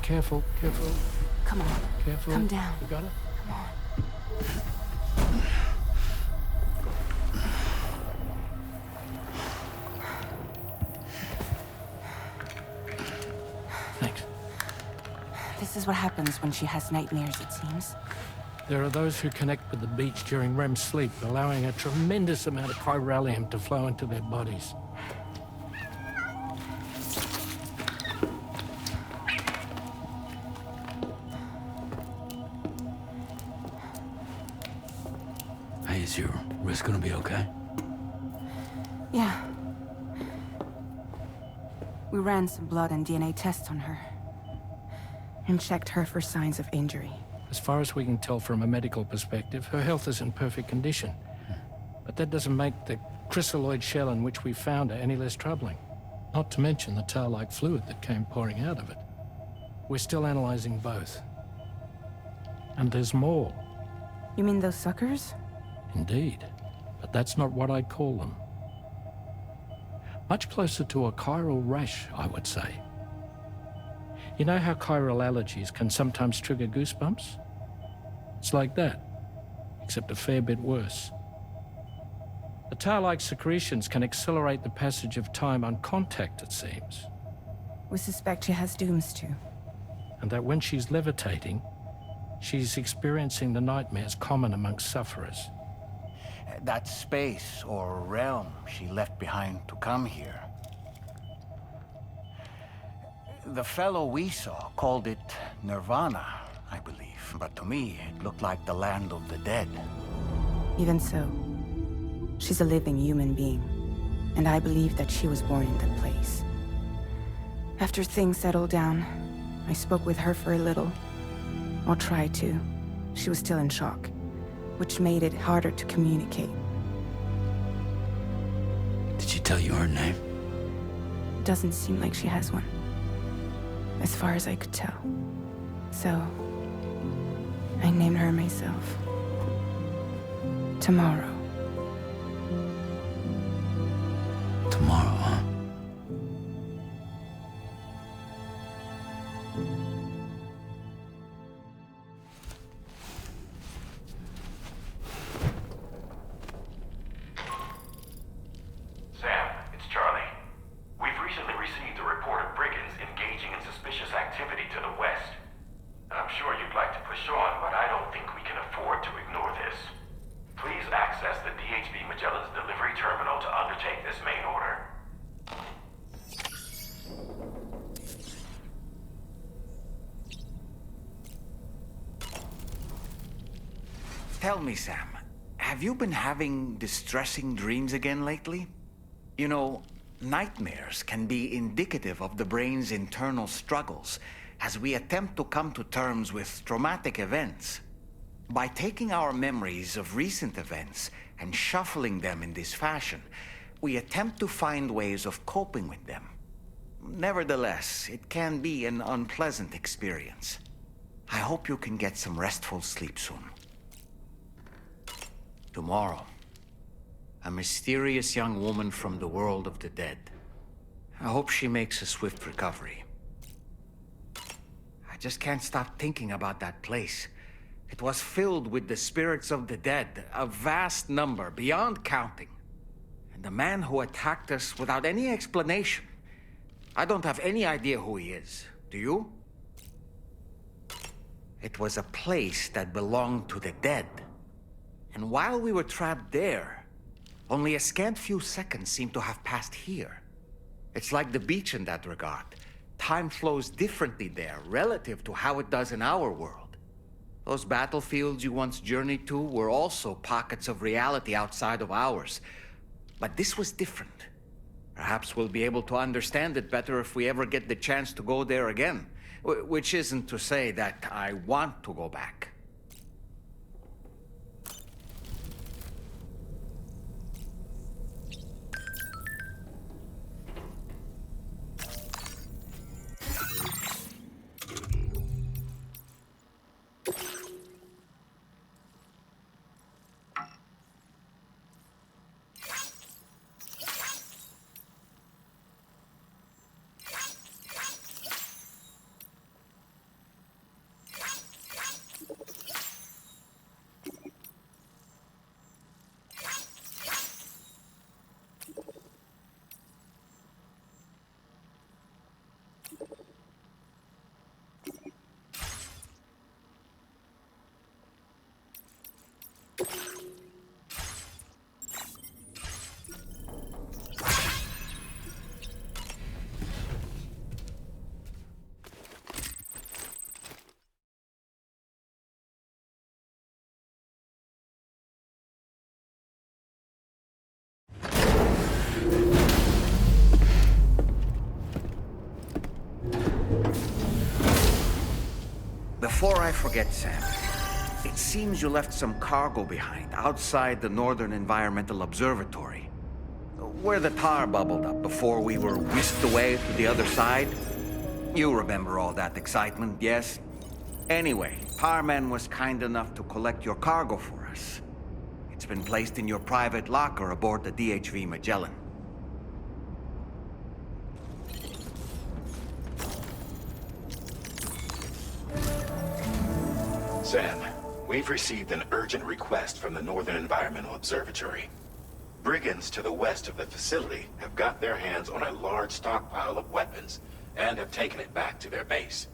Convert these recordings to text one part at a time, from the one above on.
Careful, careful. Come on. Careful. Come down. You got it? Come on. Thanks. This is what happens when she has nightmares, it seems. There are those who connect with the beach during REM sleep, allowing a tremendous amount of chiralium to flow into their bodies. Hey, is your wrist gonna be okay? Yeah. We ran some blood and DNA tests on her. And checked her for signs of injury. As far as we can tell from a medical perspective, her health is in perfect condition. But that doesn't make the chrysaloid shell in which we found her any less troubling. Not to mention the tar-like fluid that came pouring out of it. We're still analyzing both. And there's more. You mean those suckers? Indeed. But that's not what I'd call them. Much closer to a chiral rash, I would say. You know how chiral allergies can sometimes trigger goosebumps? It's like that, except a fair bit worse. The tar-like secretions can accelerate the passage of time on contact, it seems. We suspect she has dooms too. And that when she's levitating, she's experiencing the nightmares common amongst sufferers. That space or realm she left behind to come here. The fellow we saw called it Nirvana, I believe. But to me, it looked like the land of the dead. Even so, she's a living human being. And I believe that she was born in that place. After things settled down, I spoke with her for a little. Or tried to. She was still in shock, which made it harder to communicate. Did she tell you her name? Doesn't seem like she has one. As far as I could tell. So, I named her myself. Tomorrow. Tomorrow, huh? Sam, it's Charlie. We've recently received a report of brigands engaging in suspicious activity to the west. I'm sure you'd like to push on, but I don't think we can afford to ignore this. Please access the DHB Magellan's delivery terminal to undertake this main order. Tell me, Sam, have you been having distressing dreams again lately? You know, nightmares can be indicative of the brain's internal struggles as we attempt to come to terms with traumatic events. By taking our memories of recent events and shuffling them in this fashion, we attempt to find ways of coping with them. Nevertheless, it can be an unpleasant experience. I hope you can get some restful sleep soon. Tomorrow, a mysterious young woman from the world of the dead. I hope she makes a swift recovery. I just can't stop thinking about that place. It was filled with the spirits of the dead, a vast number, beyond counting. And the man who attacked us without any explanation. I don't have any idea who he is. Do you? It was a place that belonged to the dead. And while we were trapped there, only a scant few seconds seem to have passed here. It's like the beach in that regard. Time flows differently there, relative to how it does in our world. Those battlefields you once journeyed to were also pockets of reality outside of ours. But this was different. Perhaps we'll be able to understand it better if we ever get the chance to go there again. Which isn't to say that I want to go back. Before I forget, Sam, it seems you left some cargo behind outside the Northern Environmental Observatory, where the tar bubbled up before we were whisked away to the other side. You remember all that excitement, yes? Anyway, Tarman was kind enough to collect your cargo for us. It's been placed in your private locker aboard the DHV Magellan. Sam, we've received an urgent request from the Northern Environmental Observatory. Brigands to the west of the facility have got their hands on a large stockpile of weapons and have taken it back to their base.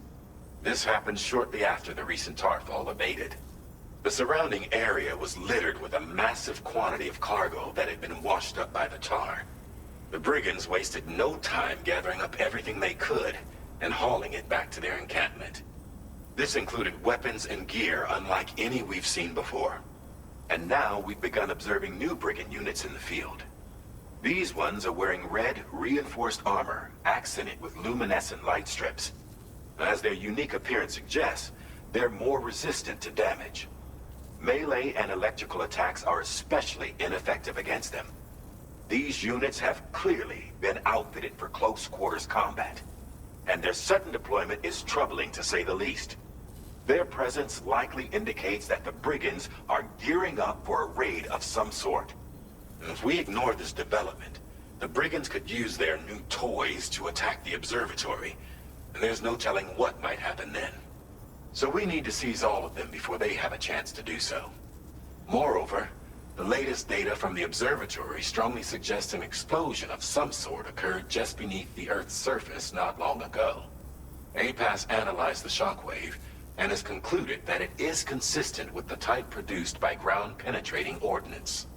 This happened shortly after the recent tarfall abated. The surrounding area was littered with a massive quantity of cargo that had been washed up by the tar. The brigands wasted no time gathering up everything they could and hauling it back to their encampment. This included weapons and gear unlike any we've seen before. And now we've begun observing new brigand units in the field. These ones are wearing red, reinforced armor, accented with luminescent light strips. As their unique appearance suggests, they're more resistant to damage. Melee and electrical attacks are especially ineffective against them. These units have clearly been outfitted for close quarters combat, and their sudden deployment is troubling to say the least. Their presence likely indicates that the brigands are gearing up for a raid of some sort. If we ignore this development, the brigands could use their new toys to attack the observatory, and there's no telling what might happen then. So we need to seize all of them before they have a chance to do so. Moreover, the latest data from the observatory strongly suggests an explosion of some sort occurred just beneath the Earth's surface not long ago. APAS analyzed the shockwave and has concluded that it is consistent with the type produced by ground-penetrating ordnance.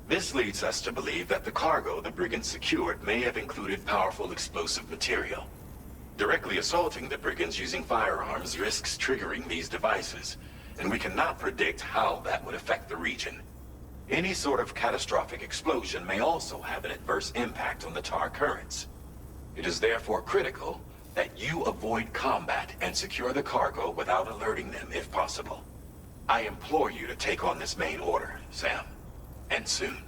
This leads us to believe that the cargo the brigands secured may have included powerful explosive material. Directly assaulting the brigands using firearms risks triggering these devices, and we cannot predict how that would affect the region. Any sort of catastrophic explosion may also have an adverse impact on the tar currents. It is therefore critical that you avoid combat and secure the cargo without alerting them if possible. I implore you to take on this main order, Sam. And soon.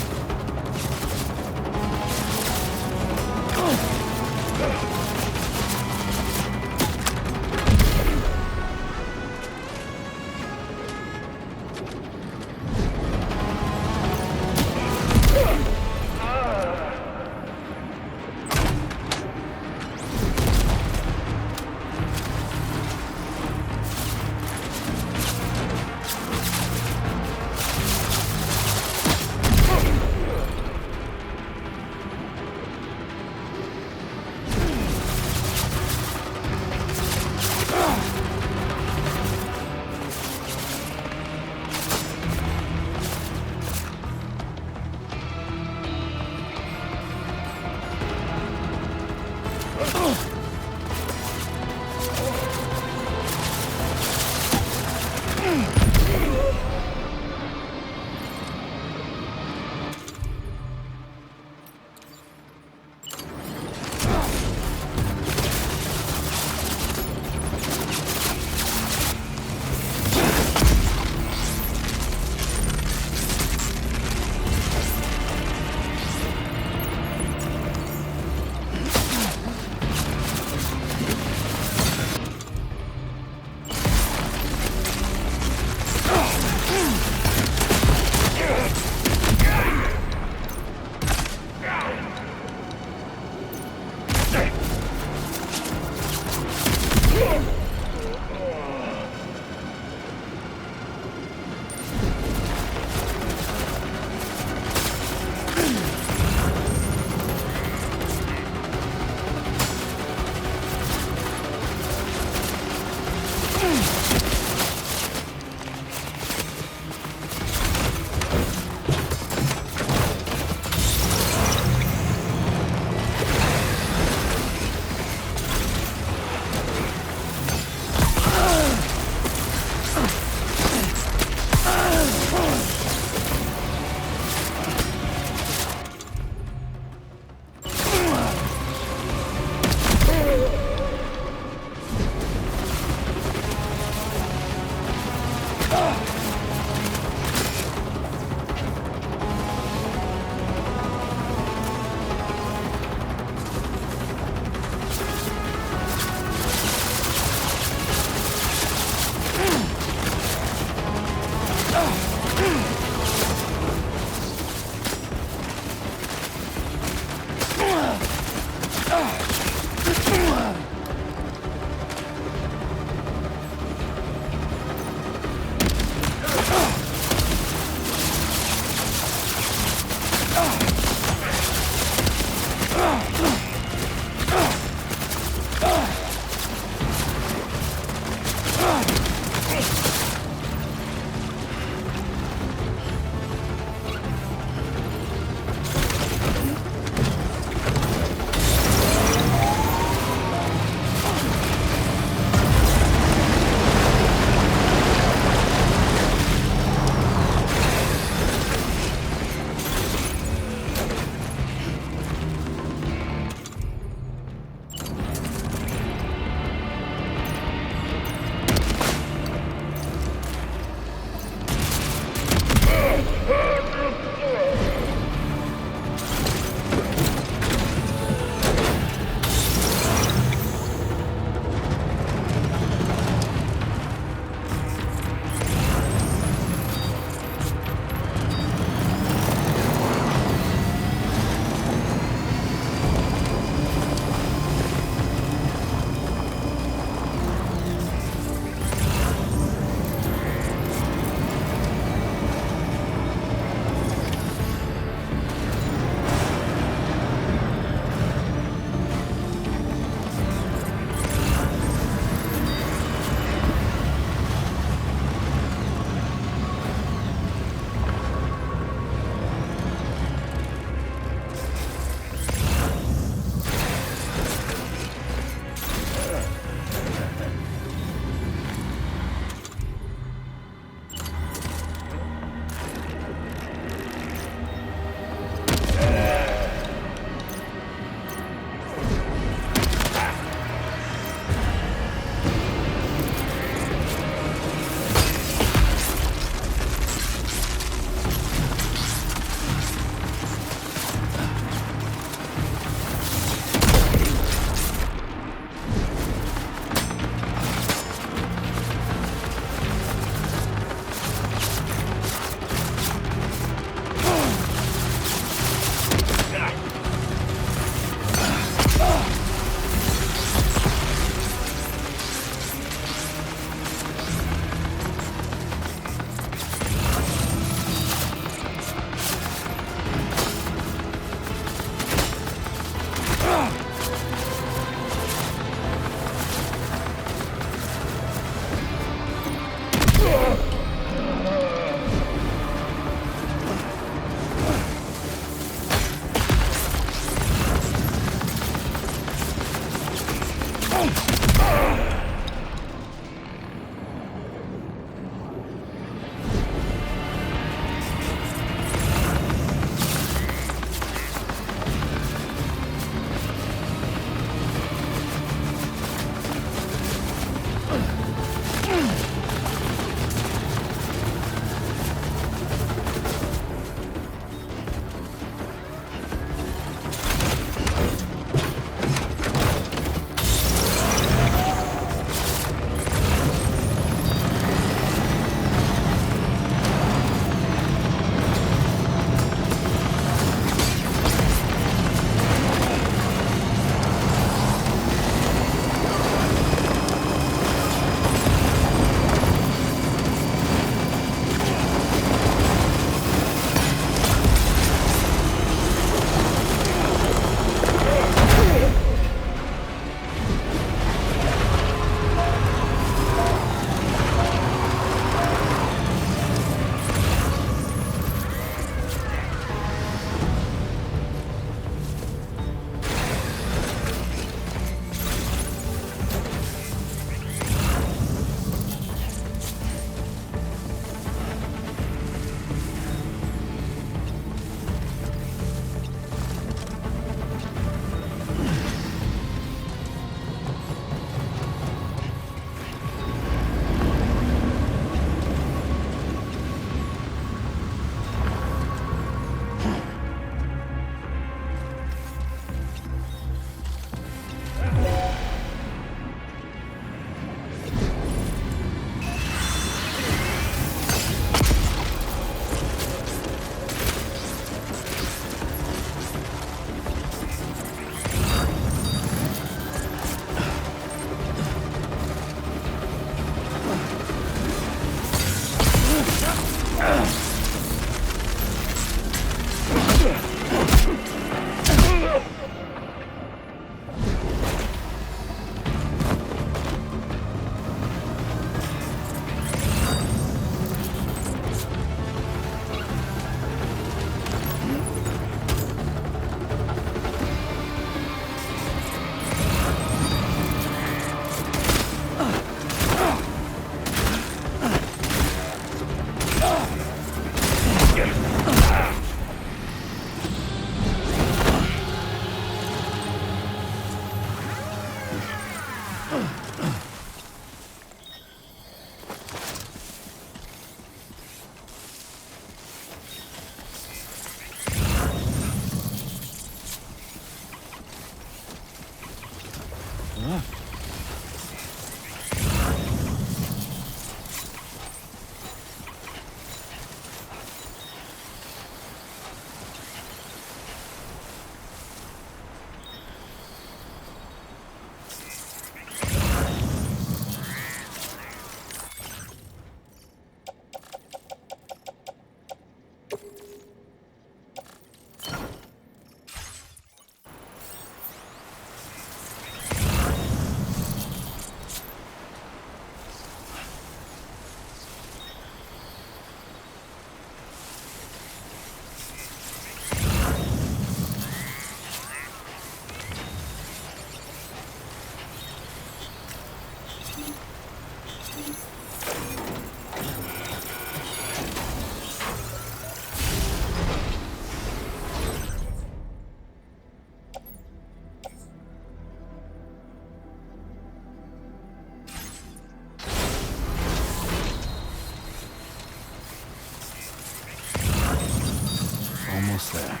Almost there.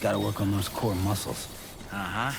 Gotta work on those core muscles. Uh-huh.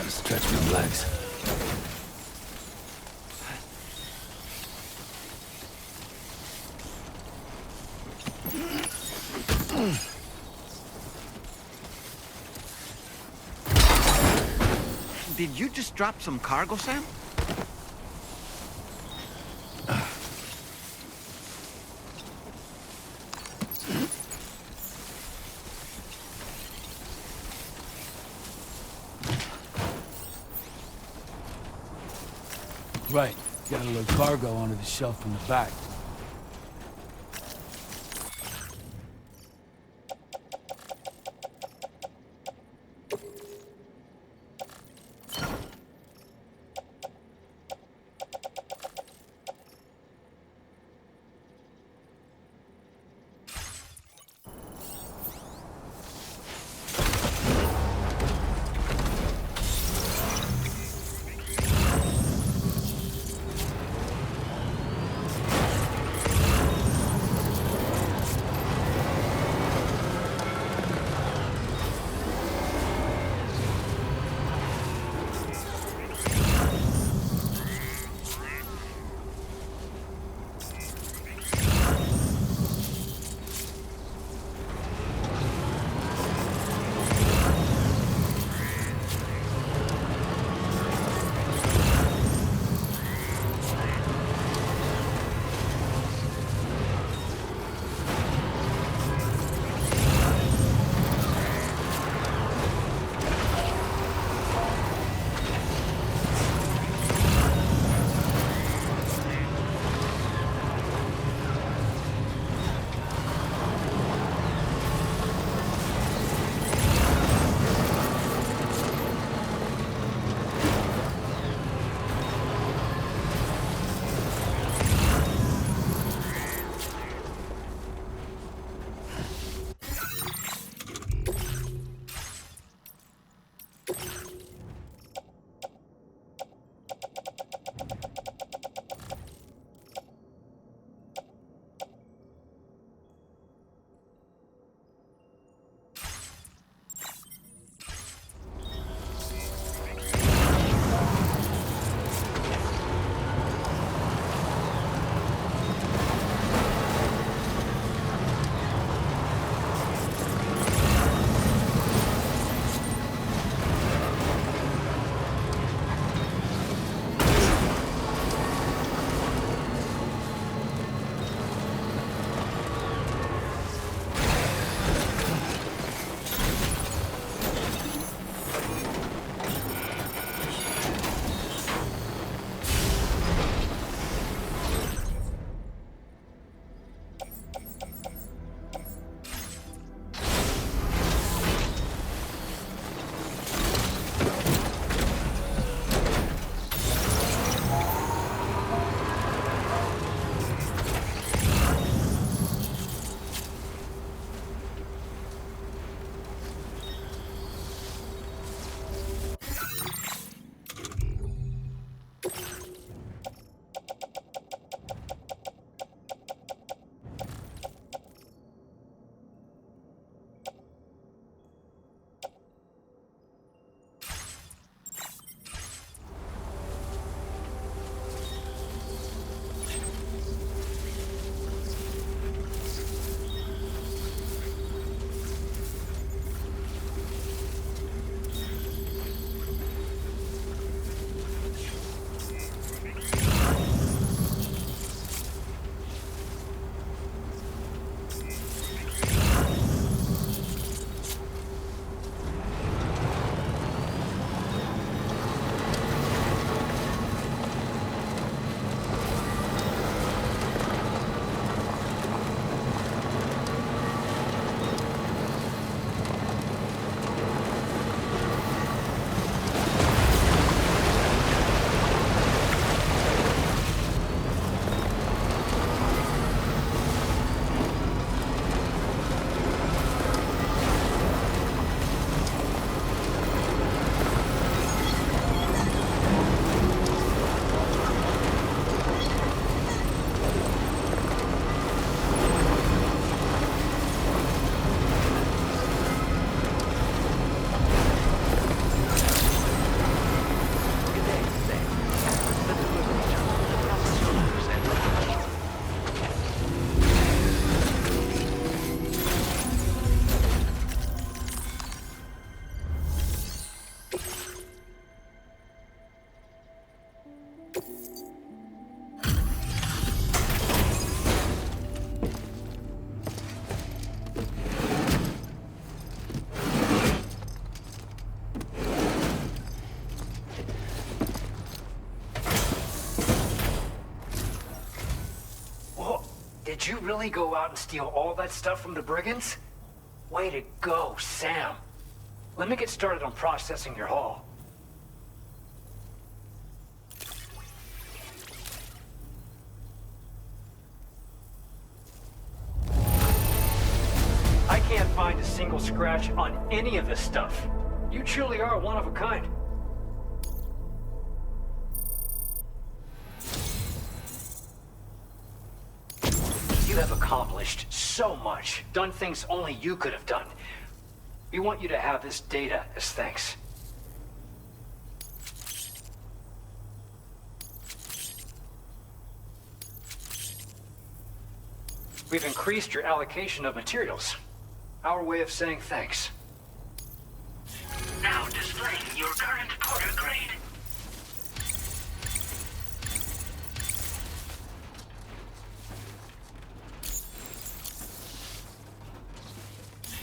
Stretch my legs. Did you just drop some cargo, Sam? Right. Gotta load cargo onto the shelf in the back. Did you really go out and steal all that stuff from the brigands? Way to go, Sam. Let me get started on processing your haul. I can't find a single scratch on any of this stuff. You truly are one of a kind. You have accomplished so much, done things only you could have done. We want you to have this data as thanks. We've increased your allocation of materials. Our way of saying thanks. Now displaying your current Porter grade.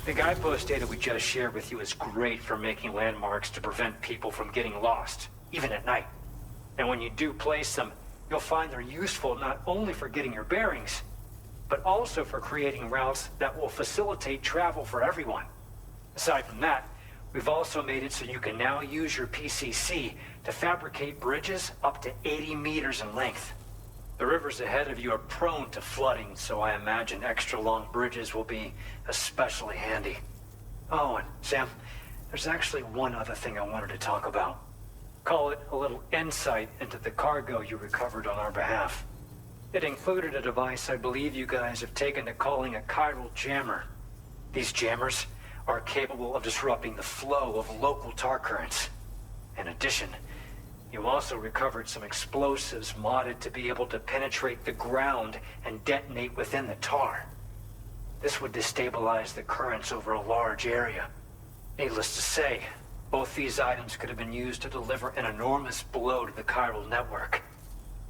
The guidepost data we just shared with you is great for making landmarks to prevent people from getting lost, even at night. And when you do place them, you'll find they're useful not only for getting your bearings, but also for creating routes that will facilitate travel for everyone. Aside from that, we've also made it so you can now use your PCC to fabricate bridges up to 80 meters in length. The rivers ahead of you are prone to flooding, so I imagine extra long bridges will be especially handy. Oh, and Sam, there's actually one other thing I wanted to talk about. Call it a little insight into the cargo you recovered on our behalf. It included a device I believe you guys have taken to calling a chiral jammer. These jammers are capable of disrupting the flow of local tar currents. In addition, you also recovered some explosives modded to be able to penetrate the ground and detonate within the tar. This would destabilize the currents over a large area. Needless to say, both these items could have been used to deliver an enormous blow to the chiral network.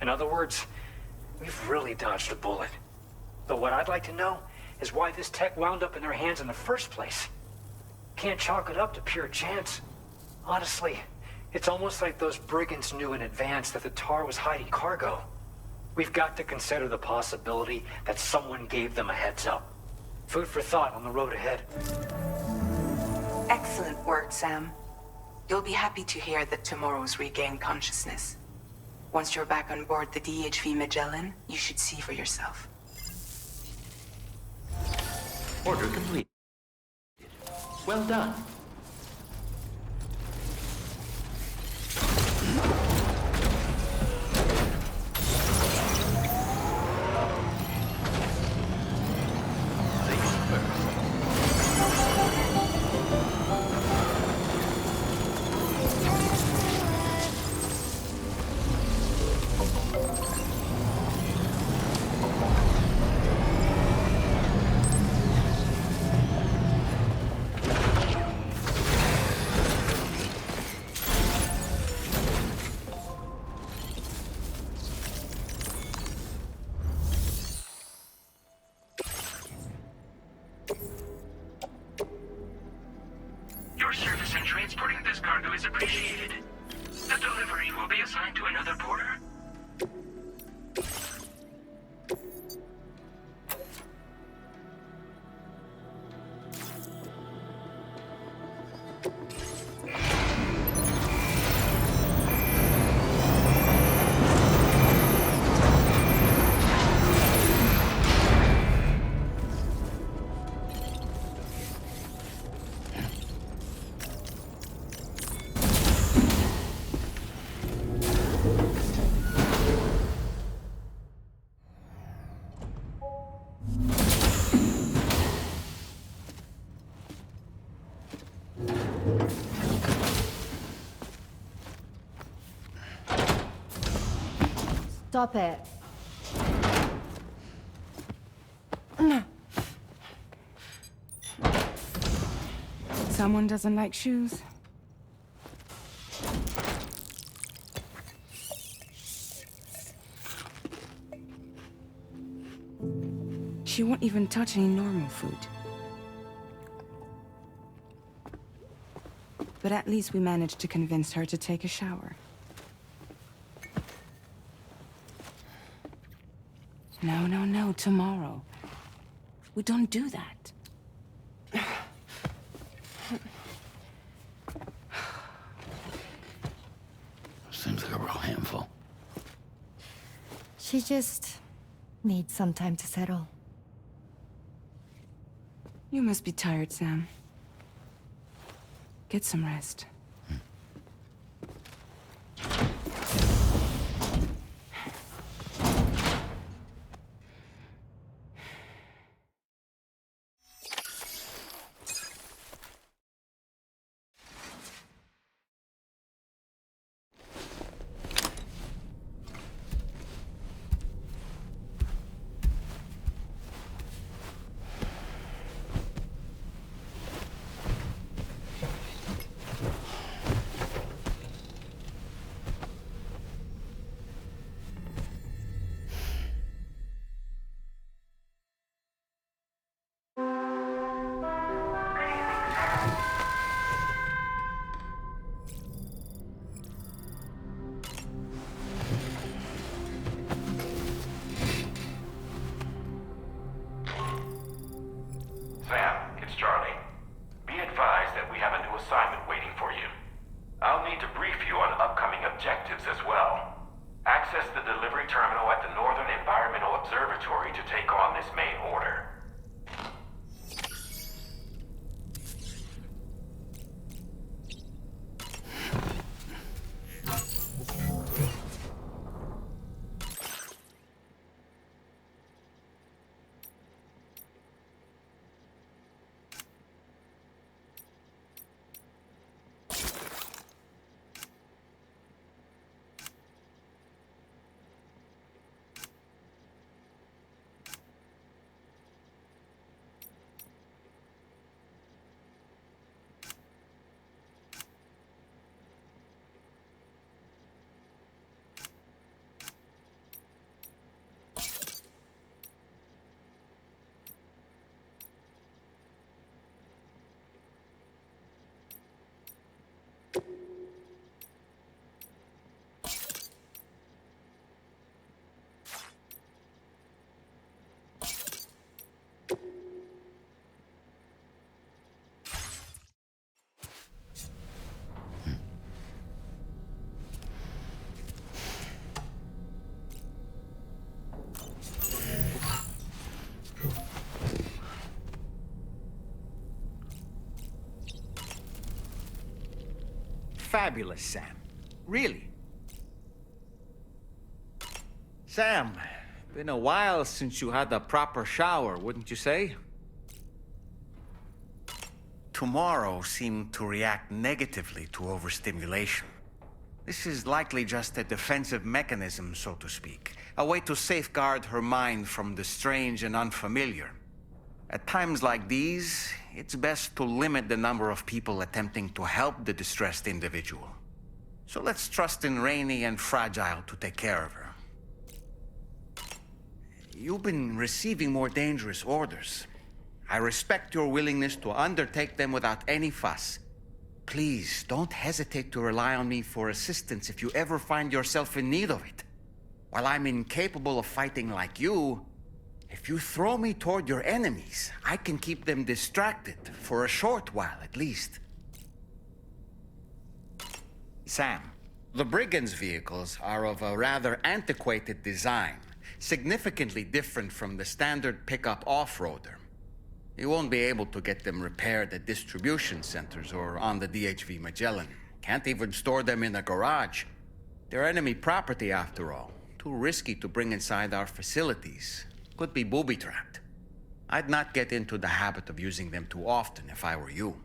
In other words, we've really dodged a bullet. But what I'd like to know is why this tech wound up in their hands in the first place. Can't chalk it up to pure chance. Honestly, it's almost like those brigands knew in advance that the tar was hiding cargo. We've got to consider the possibility that someone gave them a heads up. Food for thought on the road ahead. Excellent work, Sam. You'll be happy to hear that tomorrow's regained consciousness. Once you're back on board the DHV Magellan, you should see for yourself. Order complete. Well done. Your service in transporting this cargo is appreciated. The delivery will be assigned to another porter. Stop it. Someone doesn't like shoes? She won't even touch any normal food. But at least we managed to convince her to take a shower. No, no, no, tomorrow. We don't do that. Seems like a real handful. She just needs some time to settle. You must be tired, Sam. Get some rest. Sam, it's Charlie. Be advised that we have a new assignment waiting for you. I'll need to brief you on upcoming objectives as well. Access the delivery terminal at the Northern Environmental Observatory to take on this main order. Fabulous, Sam. Really. Sam, been a while since you had a proper shower, wouldn't you say? Tomorrow seemed to react negatively to overstimulation. This is likely just a defensive mechanism, so to speak. A way to safeguard her mind from the strange and unfamiliar. At times like these, it's best to limit the number of people attempting to help the distressed individual. So let's trust in Rainey and Fragile to take care of her. You've been receiving more dangerous orders. I respect your willingness to undertake them without any fuss. Please, don't hesitate to rely on me for assistance if you ever find yourself in need of it. While I'm incapable of fighting like you, if you throw me toward your enemies, I can keep them distracted, for a short while at least. Sam, the Brigands' vehicles are of a rather antiquated design, significantly different from the standard pickup off-roader. You won't be able to get them repaired at distribution centers or on the DHV Magellan. Can't even store them in a garage. They're enemy property after all. Too risky to bring inside our facilities. Could be booby-trapped. I'd not get into the habit of using them too often if I were you.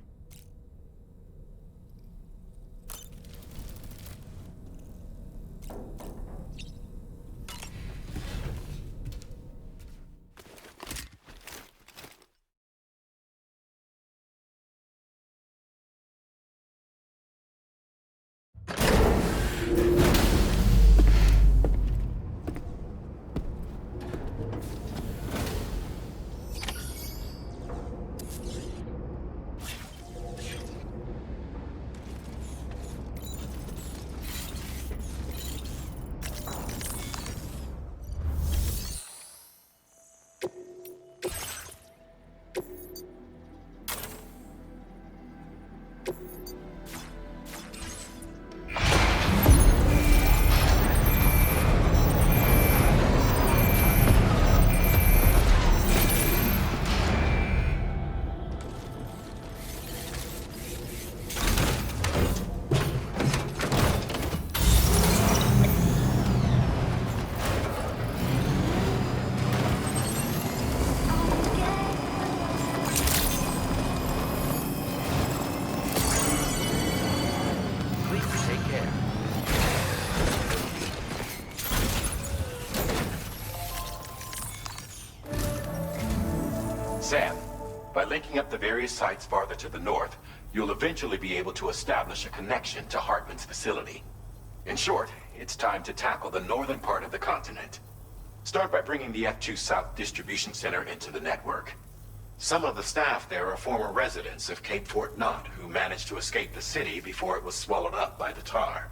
Sam, by linking up the various sites farther to the north, you'll eventually be able to establish a connection to Hartman's facility. In short, it's time to tackle the northern part of the continent. Start by bringing the F2 South Distribution Center into the network. Some of the staff there are former residents of Cape Fort Knot who managed to escape the city before it was swallowed up by the tar.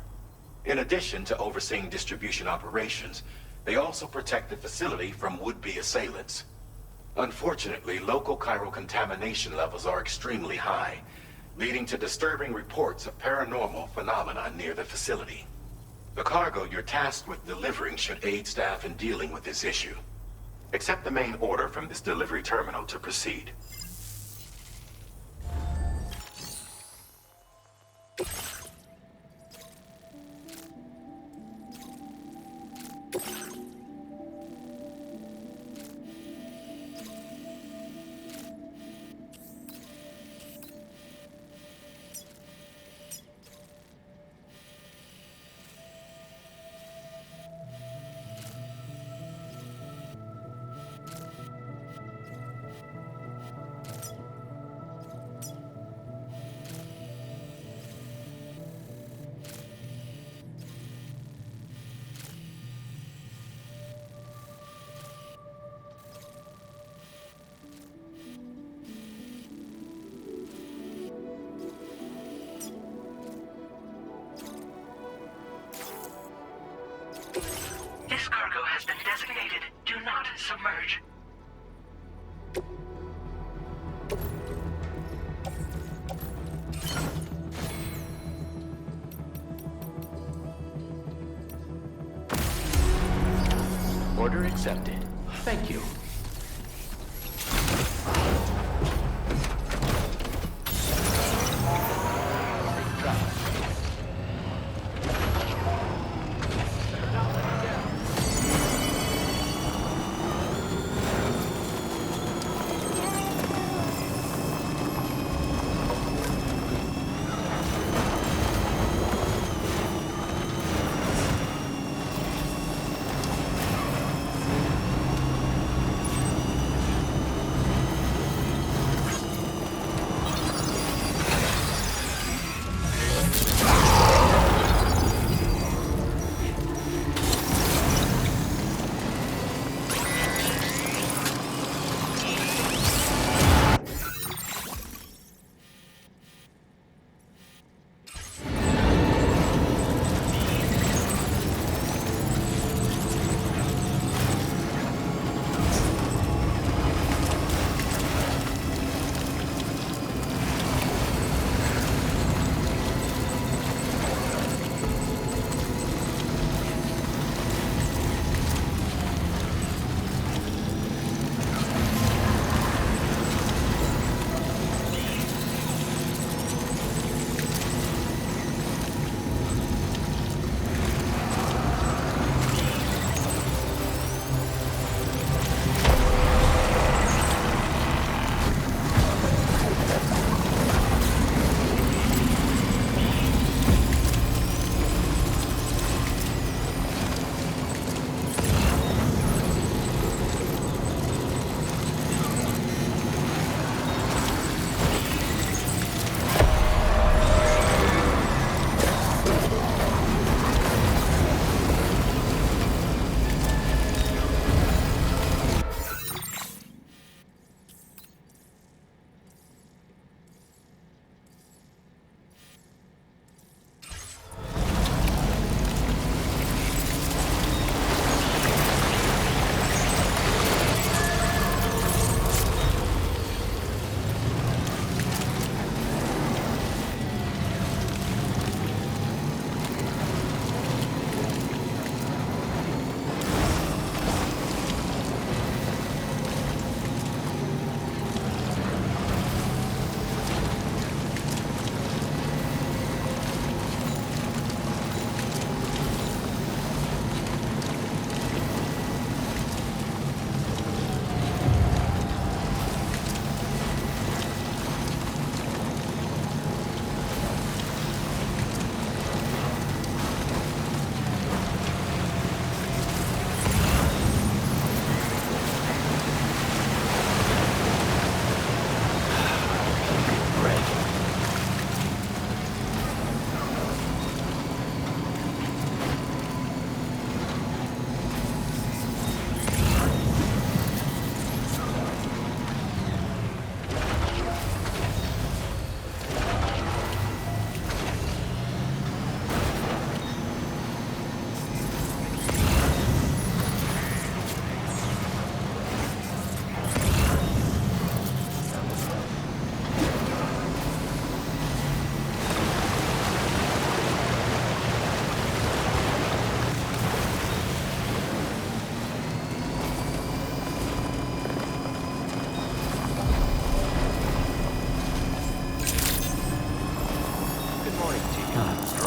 In addition to overseeing distribution operations, they also protect the facility from would-be assailants. Unfortunately, local chiral contamination levels are extremely high, leading to disturbing reports of paranormal phenomena near the facility. The cargo you're tasked with delivering should aid staff in dealing with this issue. Accept the main order from this delivery terminal to proceed. This cargo has been designated Do Not Submerge. Order accepted. Thank you.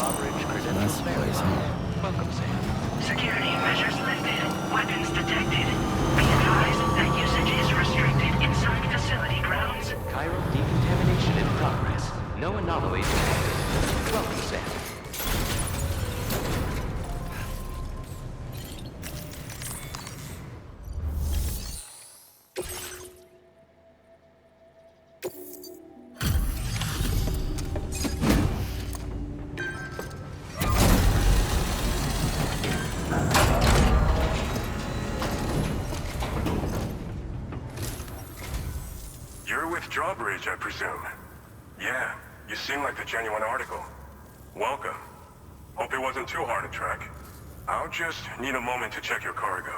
drawbridge credentials That's the place, verified. Welcome, Sam. Security measures lifted. Weapons detected. Be advised that usage is restricted inside facility grounds. Chiral decontamination in progress. No anomalies detected. Welcome, Sam. Drawbridge, I presume. Yeah, you seem like the genuine article. Welcome. Hope it wasn't too hard to track. I'll just need a moment to check your cargo.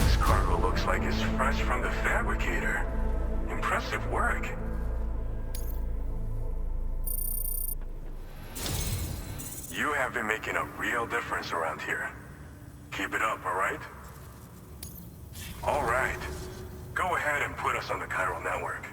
This cargo looks like it's fresh from the fabricator. Impressive work. You have been making a real difference around here. Keep it up, all right? All right. Go ahead and put us on the chiral network.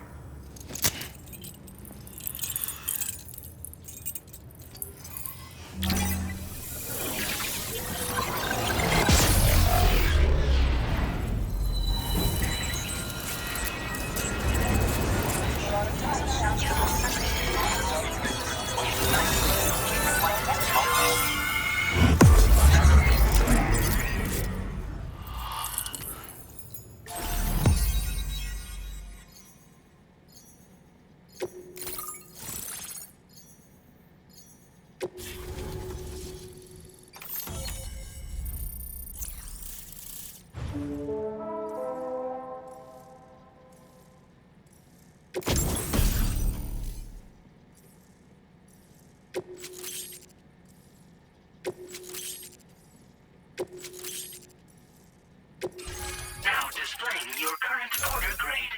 Now displaying your current order grade.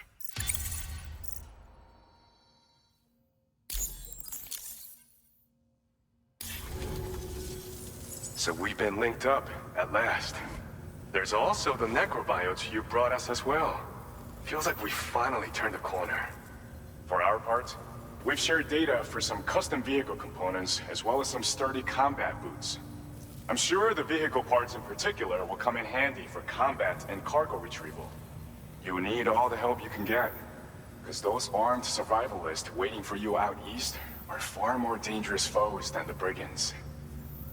So we've been linked up, at last. There's also the necrobiotes you brought us as well. Feels like we finally turned a corner. For our part, we've shared data for some custom vehicle components, as well as some sturdy combat boots. I'm sure the vehicle parts in particular will come in handy for combat and cargo retrieval. You need all the help you can get, because those armed survivalists waiting for you out east are far more dangerous foes than the brigands.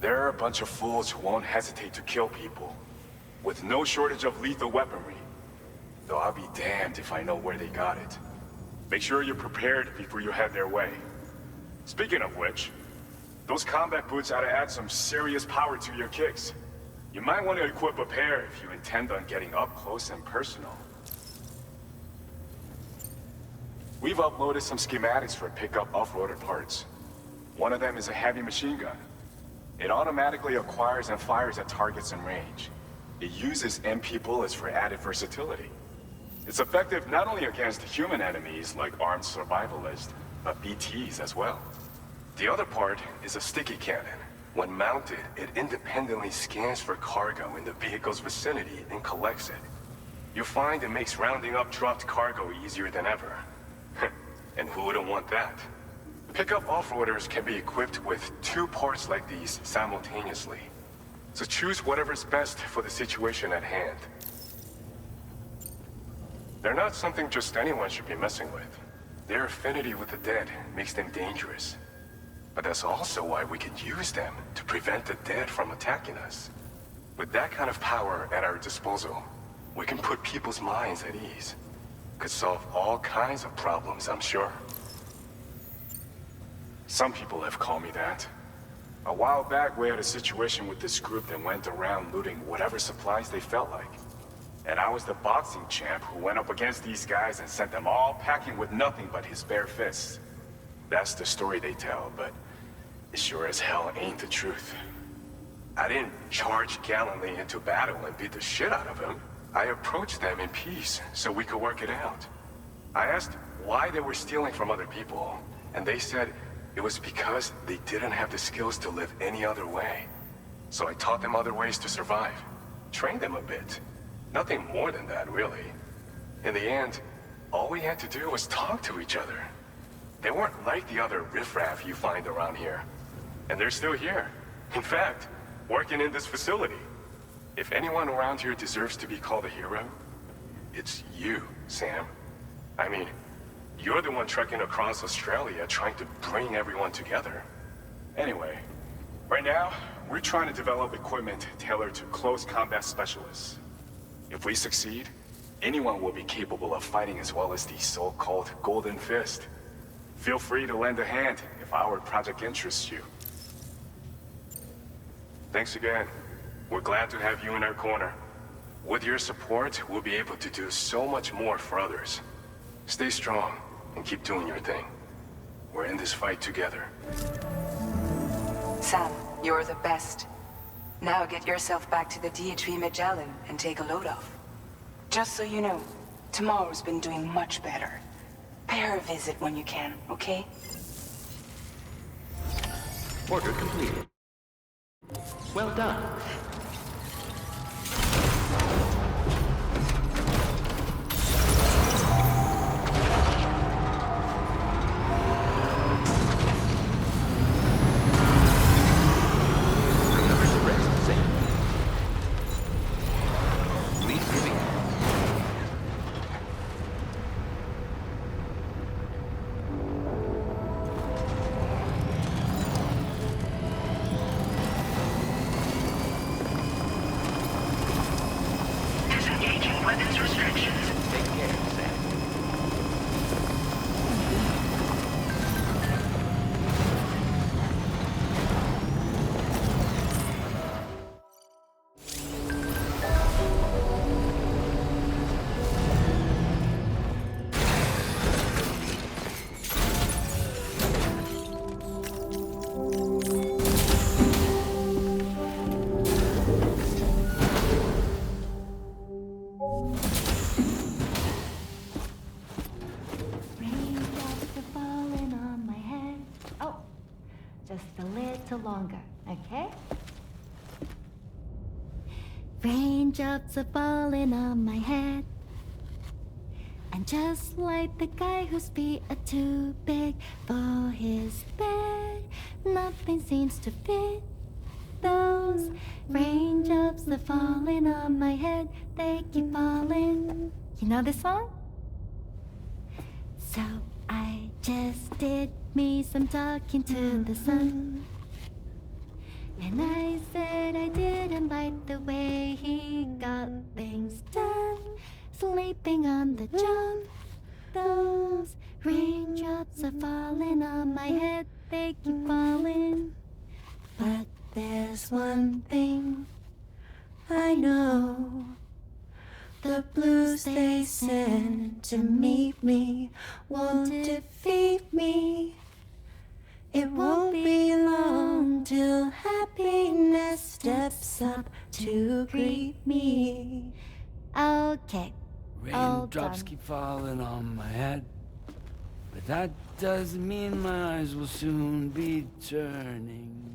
They're a bunch of fools who won't hesitate to kill people, with no shortage of lethal weaponry. Though I'll be damned if I know where they got it. Make sure you're prepared before you head their way. Speaking of which, those combat boots ought to add some serious power to your kicks. You might want to equip a pair if you intend on getting up close and personal. We've uploaded some schematics for pickup off-roader parts. One of them is a heavy machine gun. It automatically acquires and fires at targets in range. It uses MP bullets for added versatility. It's effective not only against human enemies like armed survivalists, but BTs as well. The other part is a sticky cannon. When mounted, it independently scans for cargo in the vehicle's vicinity and collects it. You'll find it makes rounding up dropped cargo easier than ever. And who wouldn't want that? Pickup off-roaders can be equipped with 2 parts like these simultaneously. So choose whatever's best for the situation at hand. They're not something just anyone should be messing with. Their affinity with the dead makes them dangerous. But that's also why we can use them to prevent the dead from attacking us. With that kind of power at our disposal, we can put people's minds at ease. Could solve all kinds of problems, I'm sure. Some people have called me that. A while back, we had a situation with this group that went around looting whatever supplies they felt like. And I was the boxing champ who went up against these guys and sent them all packing with nothing but his bare fists. That's the story they tell, but it sure as hell ain't the truth. I didn't charge gallantly into battle and beat the shit out of them. I approached them in peace so we could work it out. I asked why they were stealing from other people, and they said it was because they didn't have the skills to live any other way. So I taught them other ways to survive. Trained them a bit. Nothing more than that, really. In the end, all we had to do was talk to each other. They weren't like the other riffraff you find around here. And they're still here. In fact, working in this facility. If anyone around here deserves to be called a hero, it's you, Sam. I mean, you're the one trekking across Australia trying to bring everyone together. Anyway, right now, we're trying to develop equipment tailored to close combat specialists. If we succeed, anyone will be capable of fighting as well as the so-called Golden Fist. Feel free to lend a hand if our project interests you. Thanks again. We're glad to have you in our corner. With your support, we'll be able to do so much more for others. Stay strong and keep doing your thing. We're in this fight together. Sam, you're the best. Now get yourself back to the DHV Magellan and take a load off. Just so you know, Tomorrow's been doing much better. Pay her a visit when you can, okay? Order completed. Well done. Remember to rest, Sam. Please give me. Disengaging weapons restrictions. Take care, Sam. Raindrops are falling on my head. Oh, just a little longer, okay? Raindrops are falling on my head. And just like the guy whose feet are too big for his bed, nothing seems to fit. Those raindrops are falling on my head, they keep falling. You know this song? So I just did me some talking to the sun. And I said I didn't like the way he got things done. Sleeping on the job. Those raindrops are falling on my head, they keep falling. But there's one thing I know. The blues they send to meet me won't defeat me. It won't be long till happiness steps up to greet me. Okay. all Raindrops done. keep falling on my head, but that doesn't mean my eyes will soon be turning.